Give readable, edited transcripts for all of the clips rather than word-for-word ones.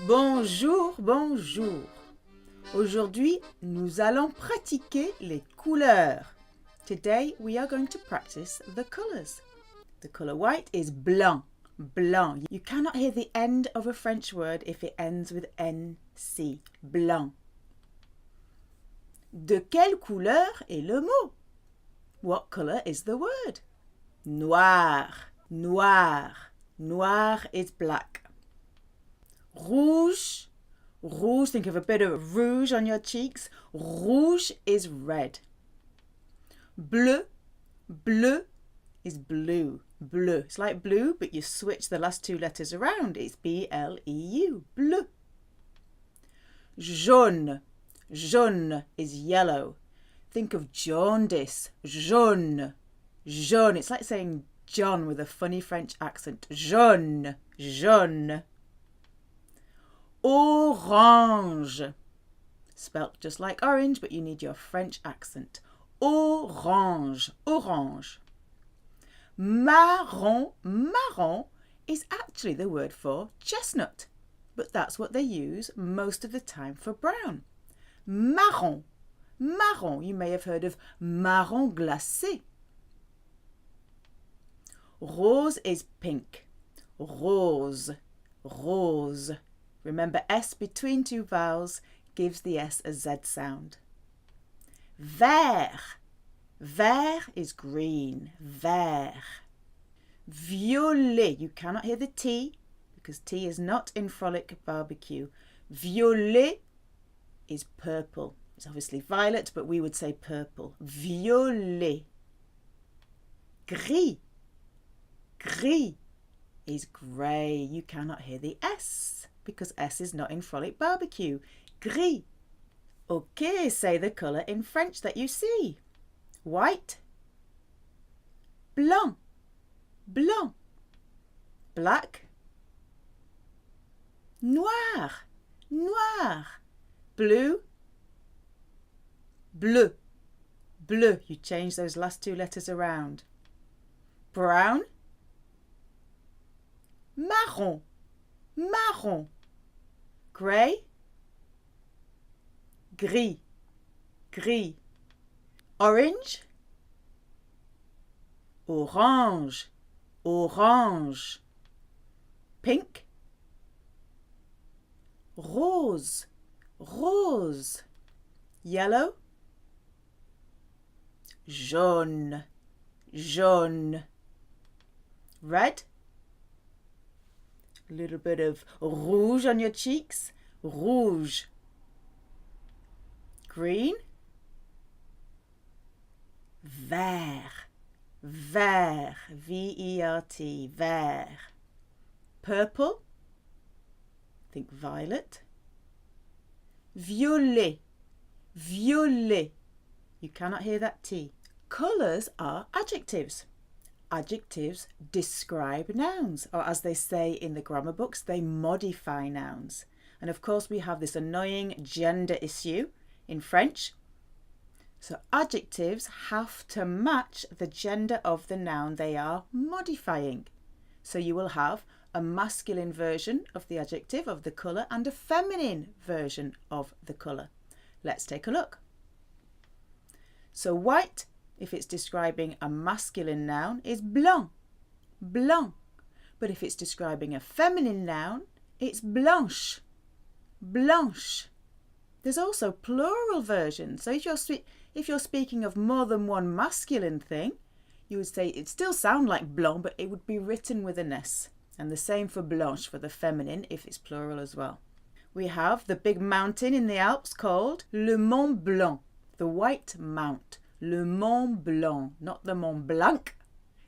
Bonjour, bonjour. Aujourd'hui, nous allons pratiquer les couleurs. Today, we are going to practice the colours. The colour white is blanc, blanc. You cannot hear the end of a French word if it ends with NC, blanc. De quelle couleur est le mot? What colour is the word? Noir, noir. Noir is black. Rouge, rouge, think of a bit of rouge on your cheeks. Rouge is red. Bleu, bleu is blue. Bleu. It's like blue, but you switch the last two letters around. It's B-L-E-U. Bleu. Jaune. Jaune is yellow. Think of jaundice. Jaune. Jaune. It's like saying John with a funny French accent. Jaune. Jaune. Orange. Spelt just like orange, but you need your French accent. Orange. Orange. Marron. Marron is actually the word for chestnut, but that's what they use most of the time for brown. Marron. Marron. You may have heard of marron glacé. Rose is pink. Rose. Rose. Remember, S between two vowels gives the S a Z sound. Vert. Vert is green. Vert. Violet. You cannot hear the T because T is not in frolic barbecue. Violet is purple. It's obviously violet, but we would say purple. Violet. Gris. Gris is grey. You cannot hear the S because S is not in frolic barbecue. Gris. Okay, say the colour in French that you see. White. Blanc. Blanc. Black. Noir. Noir. Blue. Bleu. Bleu. You change those last two letters around. Brown. Marron. Marron. Grey. Gris. Gris. Orange. Orange. Orange. Pink. Rose. Rose. Yellow. Jaune. Jaune. Red. A little bit of rouge on your cheeks. Rouge. Green. Vert. Vert. V-E-R-T. Vert. Purple. Think violet. Violet. Violet. You cannot hear that T. Colours are adjectives. Adjectives describe nouns, or as they say in the grammar books, they modify nouns. And of course we have this annoying gender issue in French. So adjectives have to match the gender of the noun they are modifying. So you will have a masculine version of the adjective of the colour and a feminine version of the colour. Let's take a look. So white, if it's describing a masculine noun, is blanc, blanc. But if it's describing a feminine noun, it's blanche, blanche. There's also plural versions. So if you're speaking of more than one masculine thing, you would say it still sound like blanc, but it would be written with an S. And the same for blanche for the feminine if it's plural as well. We have the big mountain in the Alps called Le Mont Blanc, the White Mount. Le Mont Blanc, not the Mont Blanc,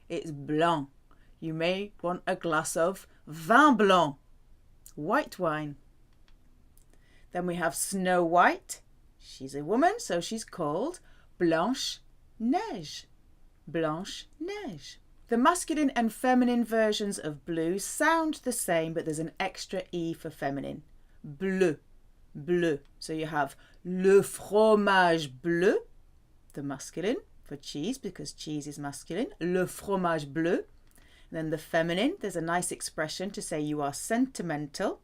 it's blanc. You may want a glass of vin blanc, white wine. Then we have Snow White. She's a woman, so she's called Blanche Neige. Blanche Neige. The masculine and feminine versions of blue sound the same, but there's an extra E for feminine. Bleu, bleu. So you have le fromage bleu, the masculine for cheese because cheese is masculine. Le fromage bleu. And then the feminine, there's a nice expression to say you are sentimental.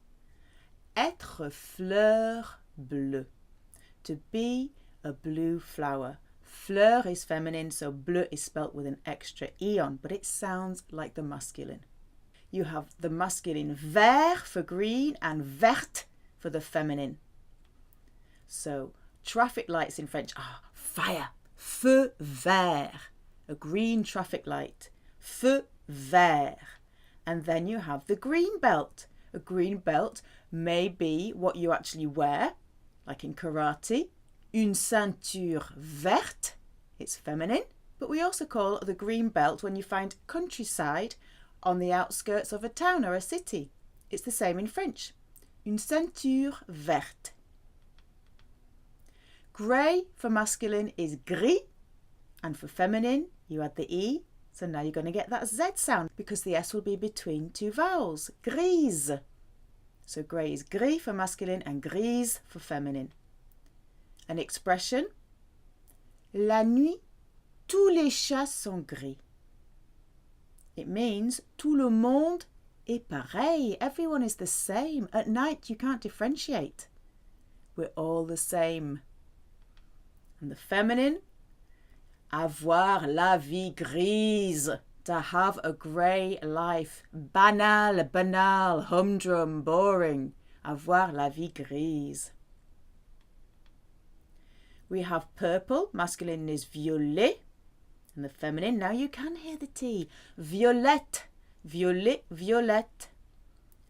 Être fleur bleue. To be a blue flower. Fleur is feminine, so bleu is spelt with an extra E on, but it sounds like the masculine. You have the masculine vert for green and verte for the feminine. So traffic lights in French are fire, feu vert, a green traffic light, feu vert. And then you have the green belt. A green belt may be what you actually wear, like in karate. Une ceinture verte, it's feminine, but we also call the green belt when you find countryside on the outskirts of a town or a city. It's the same in French. Une ceinture verte. Grey for masculine is gris, and for feminine you add the E, so now you're going to get that Z sound because the S will be between two vowels. Grise. So grey is gris for masculine and grise for feminine. An expression, la nuit, tous les chats sont gris. It means tout le monde est pareil. Everyone is the same. At night you can't differentiate. We're all the same. And the feminine, avoir la vie grise. To have a grey life. Banal, banal, humdrum, boring. Avoir la vie grise. We have purple, masculine is violet, and the feminine, now you can hear the T. Violette, violet, violette.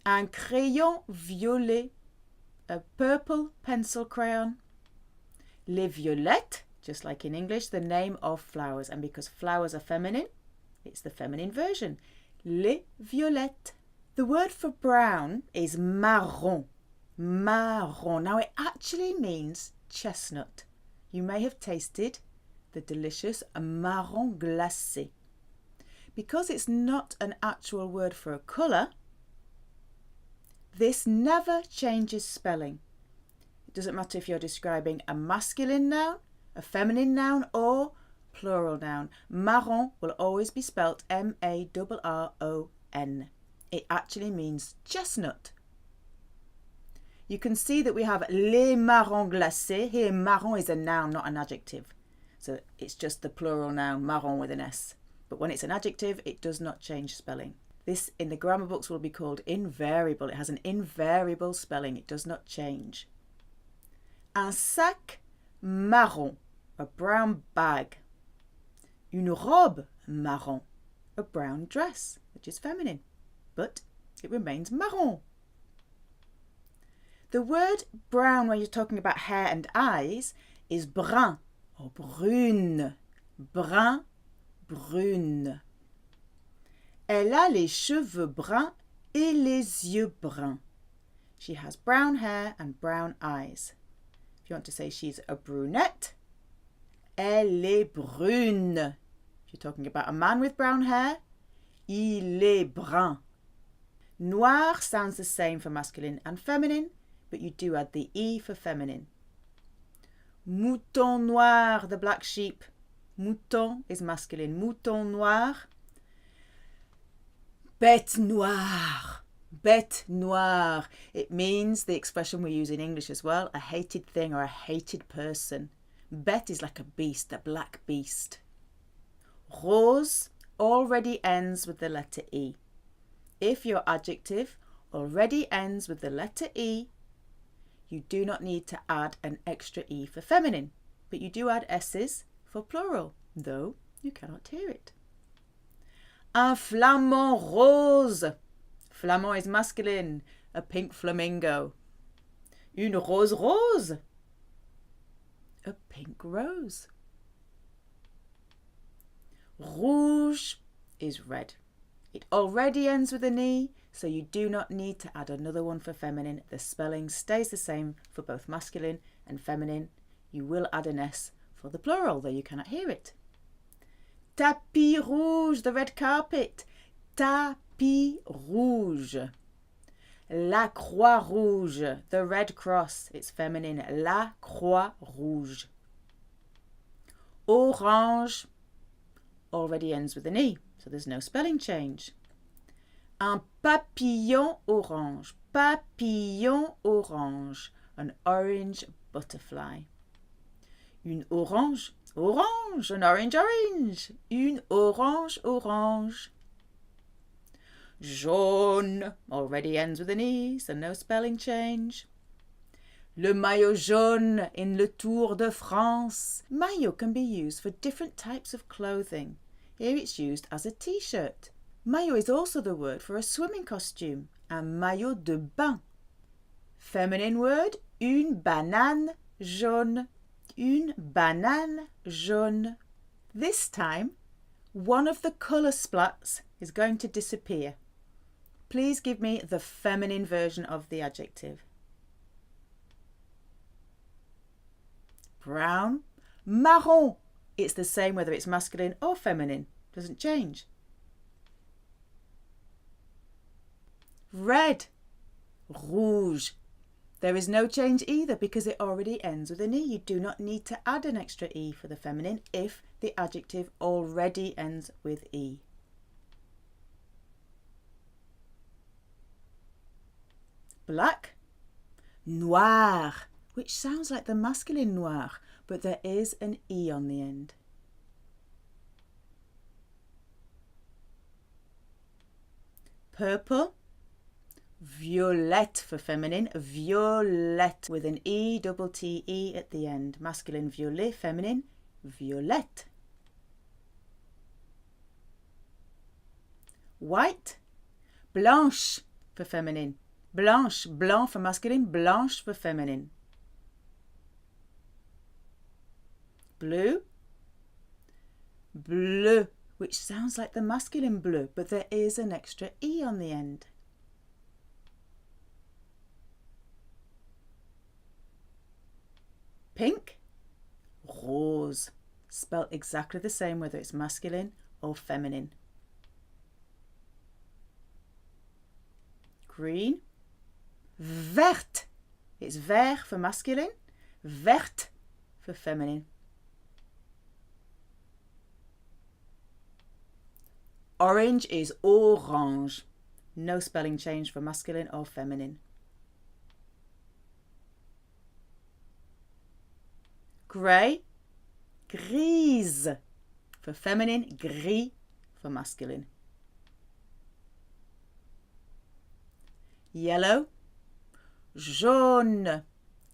Un crayon violet, a purple pencil crayon. Les violettes, just like in English, the name of flowers. And because flowers are feminine, it's the feminine version. Les violettes. The word for brown is marron. Marron. Now it actually means chestnut. You may have tasted the delicious marron glacé. Because it's not an actual word for a colour, this never changes spelling. It doesn't matter if you're describing a masculine noun, a feminine noun, or plural noun. Marron will always be spelt M-A-R-R-O-N. It actually means chestnut. You can see that we have les marrons glacés. Here, marron is a noun, not an adjective. So it's just the plural noun, marron with an S. But when it's an adjective, it does not change spelling. This, in the grammar books, will be called invariable. It has an invariable spelling. It does not change. Un sac marron, a brown bag. Une robe marron, a brown dress, which is feminine, but it remains marron. The word brown when you're talking about hair and eyes is brun or brune. Brun, brune. Elle a les cheveux bruns et les yeux bruns. She has brown hair and brown eyes. If you want to say she's a brunette, elle est brune. If you're talking about a man with brown hair, il est brun. Noir sounds the same for masculine and feminine, but you do add the E for feminine. Mouton noir, the black sheep. Mouton is masculine. Mouton noir. Bête noire. Bête noire. It means the expression we use in English as well, a hated thing or a hated person. Bête is like a beast, a black beast. Rose already ends with the letter E. If your adjective already ends with the letter E, you do not need to add an extra E for feminine, but you do add S's for plural, though you cannot hear it. Un flamant rose. Flamant is masculine, a pink flamingo. Une rose rose. A pink rose. Rouge is red. It already ends with an E, so you do not need to add another one for feminine. The spelling stays the same for both masculine and feminine. You will add an S for the plural, though you cannot hear it. Tapis rouge, the red carpet. Tapis rouge. La croix rouge, the red cross. It's feminine. La croix rouge. Orange already ends with an E, so there's no spelling change. Un papillon orange. Papillon orange. An orange butterfly. Une orange. Orange. An orange orange. Une orange orange. Jaune. Already ends with an E, so no spelling change. Le maillot jaune in le Tour de France. Maillot can be used for different types of clothing. Here it's used as a t-shirt. Maillot is also the word for a swimming costume, un maillot de bain. Feminine word, une banane jaune. Une banane jaune. This time, one of the colour splats is going to disappear. Please give me the feminine version of the adjective. Brown. Marron. It's the same whether it's masculine or feminine. Doesn't change. Red. Rouge. There is no change either because it already ends with an E. You do not need to add an extra E for the feminine if the adjective already ends with E. Black. Noir, which sounds like the masculine noir, but there is an E on the end. Purple. Violette for feminine, violette with an E, double T-E at the end. Masculine violet, feminine violette. White. Blanche for feminine, blanche, blanc for masculine, blanche for feminine. Blue. Bleu, which sounds like the masculine bleu, but there is an extra E on the end. Pink. Rose, spelt exactly the same whether it's masculine or feminine. Green. Verte, it's vert for masculine, verte for feminine. Orange is orange, no spelling change for masculine or feminine. Grey. Grise for feminine, gris for masculine. Yellow. Jaune.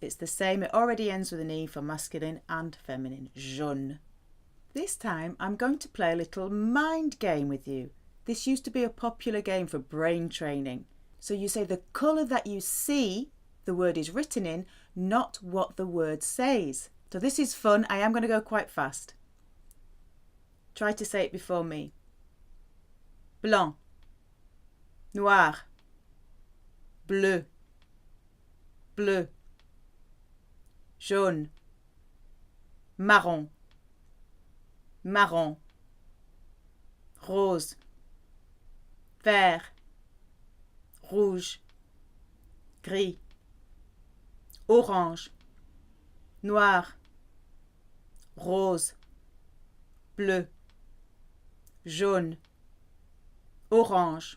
It's the same, it already ends with an E for masculine and feminine. Jaune. This time I'm going to play a little mind game with you. This used to be a popular game for brain training. So you say the colour that you see the word is written in, not what the word says. So this is fun. I am going to go quite fast. Try to say it before me. Blanc. Noir. Bleu. Bleu. Jaune. Marron. Marron. Rose. Vert. Rouge. Gris. Orange. Noir. Rose. Bleu. Jaune. Orange.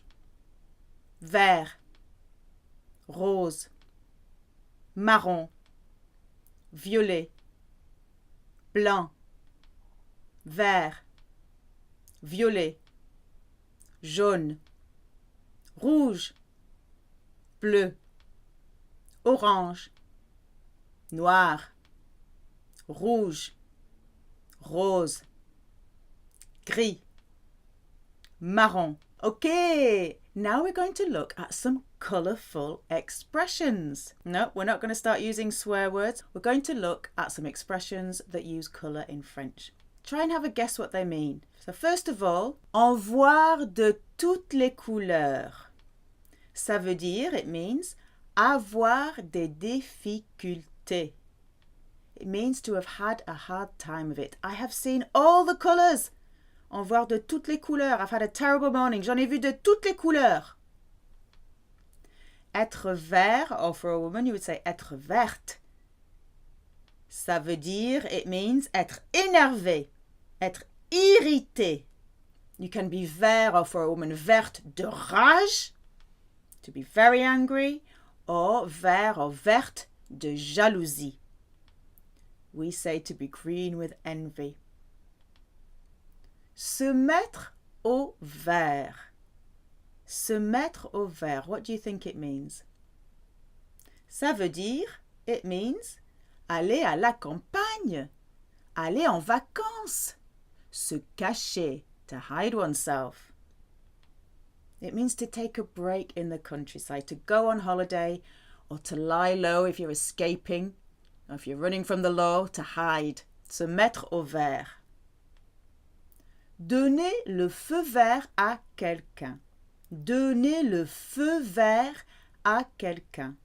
Vert. Rose. Marron. Violet. Blanc. Vert. Violet. Jaune. Rouge. Bleu. Orange. Noir. Rouge. Rose. Gris. Marron. Okay, now we're going to look at some colourful expressions. No, we're not going to start using swear words. We're going to look at some expressions that use colour in French. Try and have a guess what they mean. So first of all, en voir de toutes les couleurs. Ça veut dire, it means, avoir des difficultés. It means to have had a hard time of it. I have seen all the colours. En voir de toutes les couleurs. I've had a terrible morning. J'en ai vu de toutes les couleurs. Être vert, or for a woman you would say être verte. Ça veut dire, it means être énervé, être irrité. You can be vert, or for a woman, verte de rage, to be very angry, or vert or verte de jalousie. We say to be green with envy. Se mettre au vert. Se mettre au vert. What do you think it means? Ça veut dire, it means, aller à la campagne, aller en vacances, se cacher, to hide oneself. It means to take a break in the countryside, to go on holiday, or to lie low if you're escaping, or if you're running from the law, to hide. Se mettre au vert. Donner le feu vert à quelqu'un. Donner le feu vert à quelqu'un.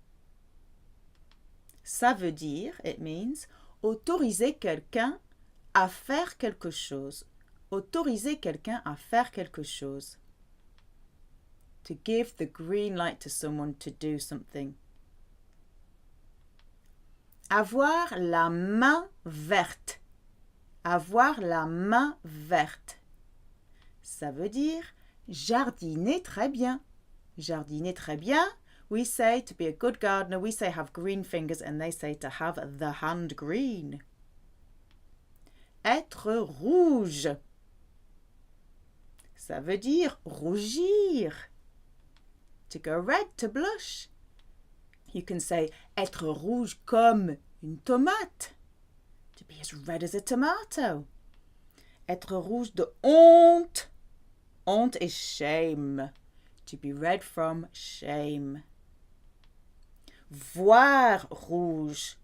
Ça veut dire, it means, autoriser quelqu'un à faire quelque chose. Autoriser quelqu'un à faire quelque chose. To give the green light to someone to do something. Avoir la main verte. Avoir la main verte. Ça veut dire jardiner très bien. Jardiner très bien. We say to be a good gardener, we say have green fingers, and they say to have the hand green. Être rouge. Ça veut dire rougir. To go red, to blush. You can say être rouge comme une tomate. To be as red as a tomato. Être rouge de honte. Honte is shame. To be red from shame. Voir rouge.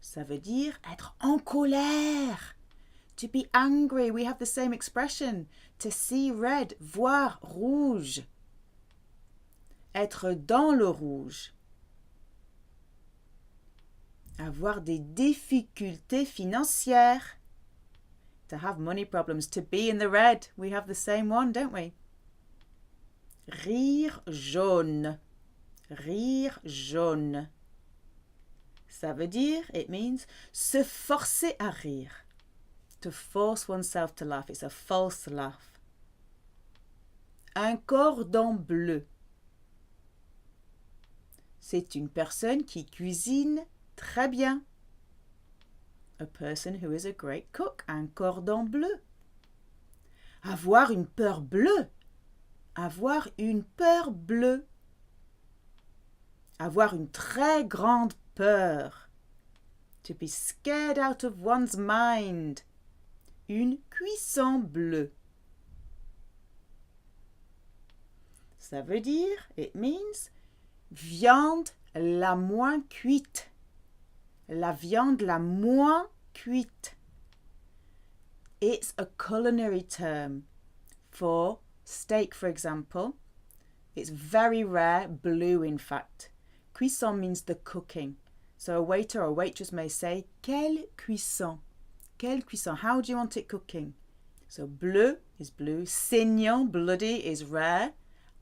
Ça veut dire être en colère. To be angry. We have the same expression. To see red. Voir rouge. Être dans le rouge. Avoir des difficultés financières. To have money problems. To be in the red. We have the same one, don't we? Rire jaune. Rire jaune. Ça veut dire, it means, se forcer à rire. To force oneself to laugh. It's a false laugh. Un cordon bleu. C'est une personne qui cuisine très bien. A person who is a great cook. Un cordon bleu. Avoir une peur bleue. Avoir une peur bleue. Avoir une très grande peur. To be scared out of one's mind. Une cuisson bleue. Ça veut dire, it means, viande la moins cuite. La viande la moins cuite. It's a culinary term. For steak, for example, it's very rare, blue in fact. Cuisson means the cooking. So a waiter or a waitress may say, quelle cuisson? Quelle cuisson? How do you want it cooking? So bleu is blue, saignant, bloody is rare,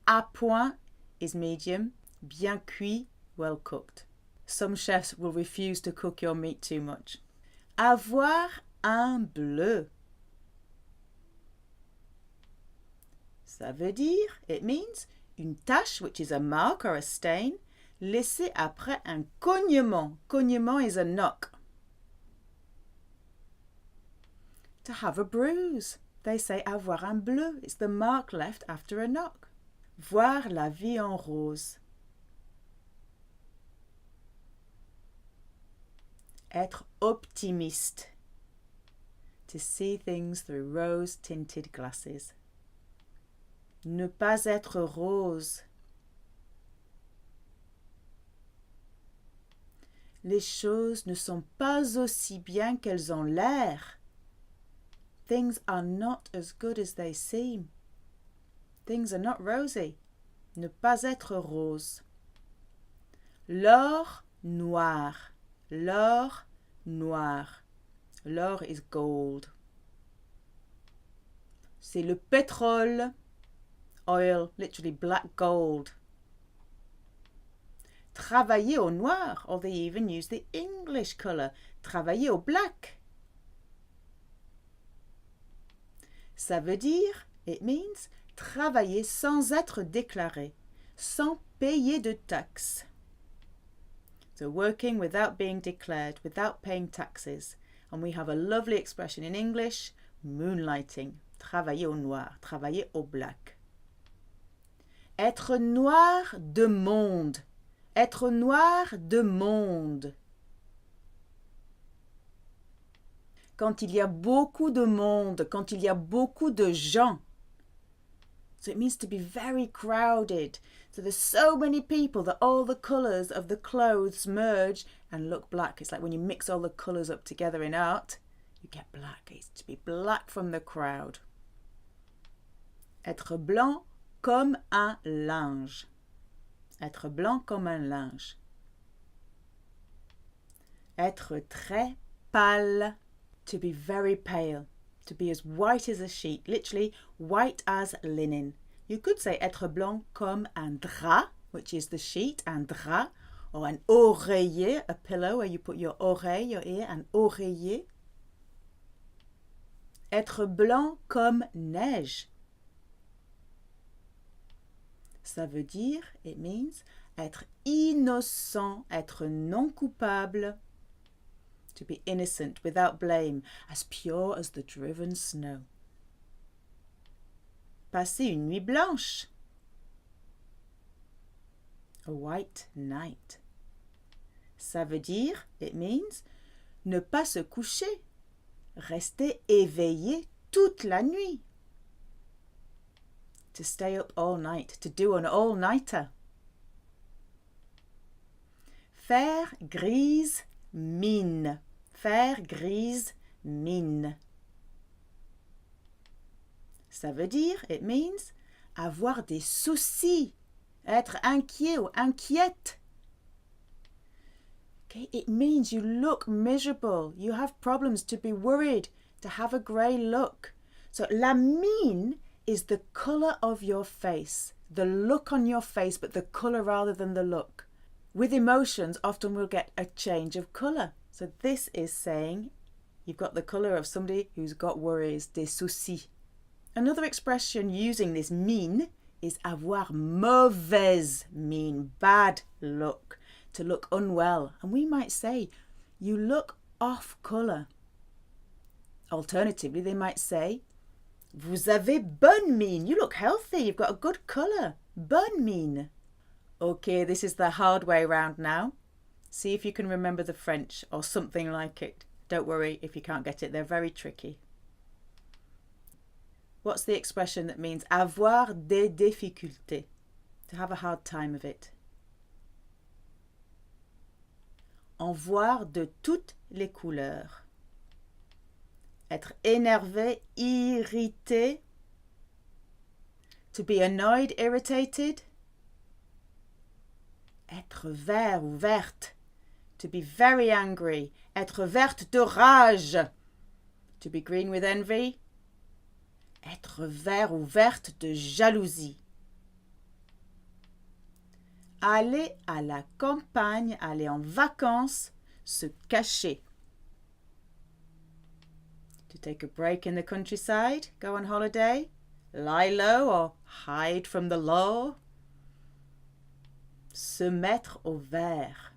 à point is medium, bien cuit, well cooked. Some chefs will refuse to cook your meat too much. Avoir un bleu. Ça veut dire, it means, une tache, which is a mark or a stain, laissée après un cognement. Cognement is a knock. To have a bruise. They say avoir un bleu. It's the mark left after a knock. Voir la vie en rose. Être optimiste. To see things through rose-tinted glasses. Ne pas être rose. Les choses ne sont pas aussi bien qu'elles ont l'air. Things are not as good as they seem. Things are not rosy. Ne pas être rose. L'or noir. L'or noir. L'or is gold. C'est le pétrole. Oil, literally black gold. Travailler au noir, or they even use the English colour. Travailler au black. Ça veut dire it means travailler sans être déclaré, sans payer de taxes. So working without being declared, without paying taxes. And we have a lovely expression in English, moonlighting, travailler au noir, travailler au black. Être noir de monde, être noir de monde. Quand il y a beaucoup de monde, quand il y a beaucoup de gens. So it means to be very crowded. So there's so many people that all the colours of the clothes merge and look black. It's like when you mix all the colours up together in art, you get black. It's to be black from the crowd. Être blanc comme un linge. Être blanc comme un linge. Être très pâle. To be very pale. To be as white as a sheet, literally white as linen. You could say être blanc comme un drap, which is the sheet, un drap, or an oreiller, a pillow where you put your oreille, your ear, an oreiller. Être blanc comme neige. Ça veut dire, it means, être innocent, être non coupable. To be innocent, without blame, as pure as the driven snow. Passer une nuit blanche. A white night. Ça veut dire, it means, ne pas se coucher. Rester éveillé toute la nuit. To stay up all night, to do an all-nighter. Faire grise mine. Faire grise mine. Ça veut dire, it means, avoir des soucis, être inquiet ou inquiète. Okay, it means you look miserable, you have problems, to be worried, to have a grey look. So la mine is the colour of your face, the look on your face, but the colour rather than the look. With emotions, often we'll get a change of colour. So this is saying you've got the colour of somebody who's got worries, des soucis. Another expression using this mine is avoir mauvaise mine, bad look, to look unwell. And we might say, you look off colour. Alternatively, they might say, vous avez bonne mine, you look healthy, you've got a good colour, bonne mine. Okay, this is the hard way round now. See if you can remember the French or something like it. Don't worry if you can't get it, they're very tricky. What's the expression that means avoir des difficultés? To have a hard time of it. En voir de toutes les couleurs. Être énervé, irrité. To be annoyed, irritated. Être vert ou verte. To be very angry. Être verte de rage. To be green with envy. Être vert ou verte de jalousie. Aller à la campagne, aller en vacances, se cacher. To take a break in the countryside, go on holiday, lie low or hide from the law. Se mettre au vert.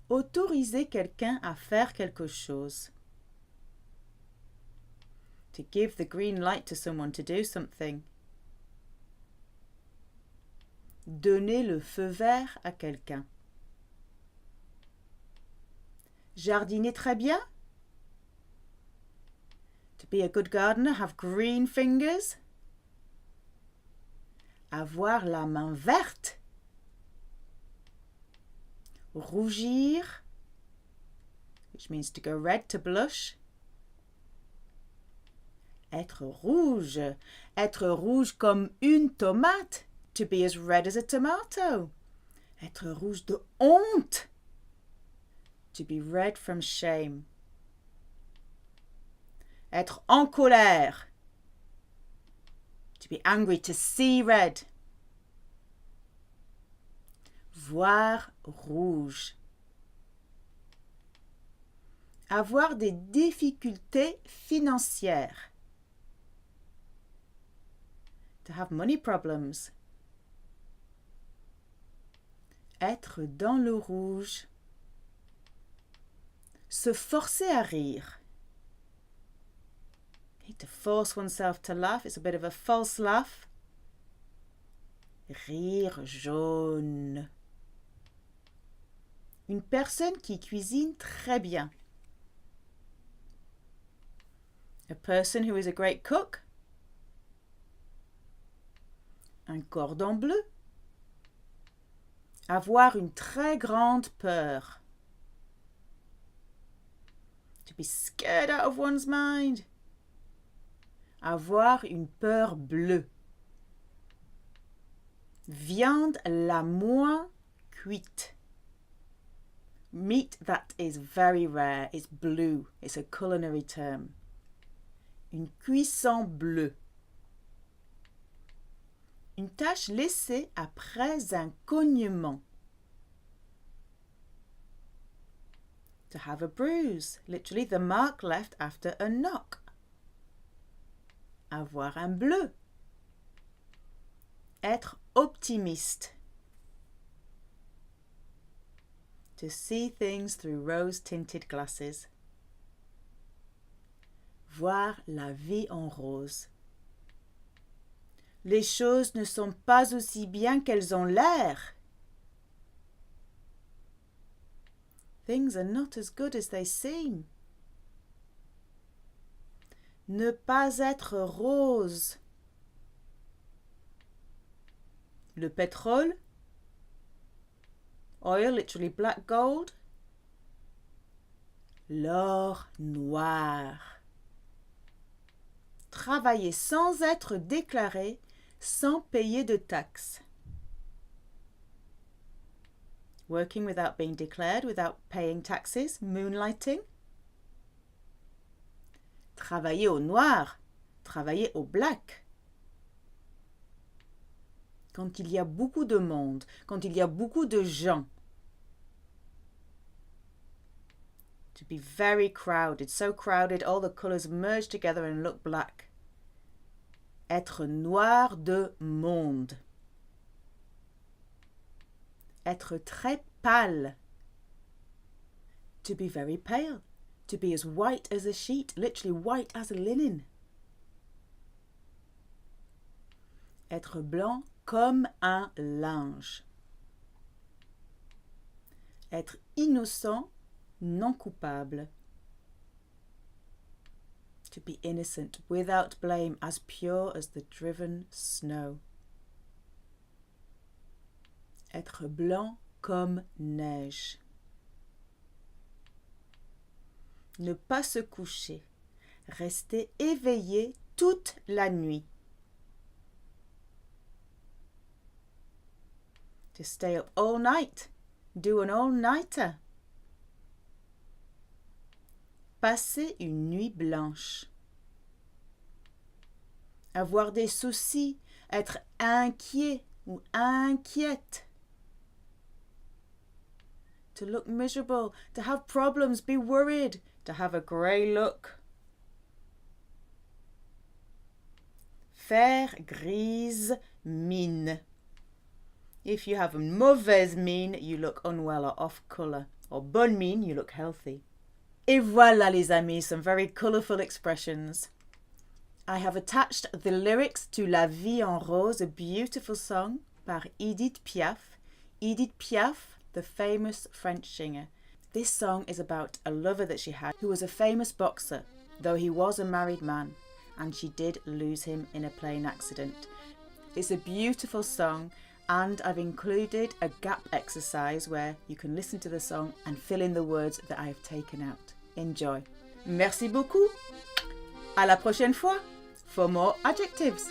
Autoriser quelqu'un à faire quelque chose. To give the green light to someone to do something. Donner le feu vert à quelqu'un. Jardiner très bien. To be a good gardener, have green fingers. Avoir la main verte. Rougir, which means to go red, to blush. Être rouge. Être rouge comme une tomate. To be as red as a tomato. Être rouge de honte. To be red from shame. Être en colère. To be angry, to see red. Voir rouge. Avoir des difficultés financières. To have money problems. Être dans le rouge. Se forcer à rire. To force oneself to laugh. It's a bit of a false laugh. Rire jaune. Une personne qui cuisine très bien. A person who is a great cook. Un cordon bleu. Avoir une très grande peur. To be scared out of one's mind. Avoir une peur bleue. Viande la moins cuite. Meat that is very rare. It's blue. It's a culinary term. Une cuisson bleue. Une tache laissée après un cognement. To have a bruise. Literally the mark left after a knock. Avoir un bleu. Être optimiste. To see things through rose-tinted glasses. Voir la vie en rose. Les choses ne sont pas aussi bien qu'elles ont l'air. Things are not as good as they seem. Ne pas être rose. Le pétrole. Oil, literally black gold. L'or noir. Travailler sans être déclaré, sans payer de taxes. Working without being declared, without paying taxes, moonlighting. Travailler au noir, travailler au black. Quand il y a beaucoup de monde, quand il y a beaucoup de gens. To be very crowded, so crowded, all the colours merge together and look black. Être noir de monde. Être très pâle. To be very pale. To be as white as a sheet, literally white as a linen. Être blanc comme un linge. Être innocent, non coupable. To be innocent, without blame, as pure as the driven snow. Être blanc comme neige. Ne pas se coucher. Rester éveillé toute la nuit. To stay up all night. Do an all-nighter. Passer une nuit blanche. Avoir des soucis. Être inquiet ou inquiète. To look miserable. To have problems. Be worried. To have a grey look. Faire grise mine. If you have a mauvaise mine, you look unwell or off colour. Or bonne mine, you look healthy. Et voilà les amis, some very colourful expressions. I have attached the lyrics to La Vie en Rose, a beautiful song par Edith Piaf. Edith Piaf, the famous French singer. This song is about a lover that she had who was a famous boxer, though he was a married man, and she did lose him in a plane accident. It's a beautiful song, and I've included a gap exercise where you can listen to the song and fill in the words that I have taken out. Enjoy. Merci beaucoup. À la prochaine fois for more adjectives.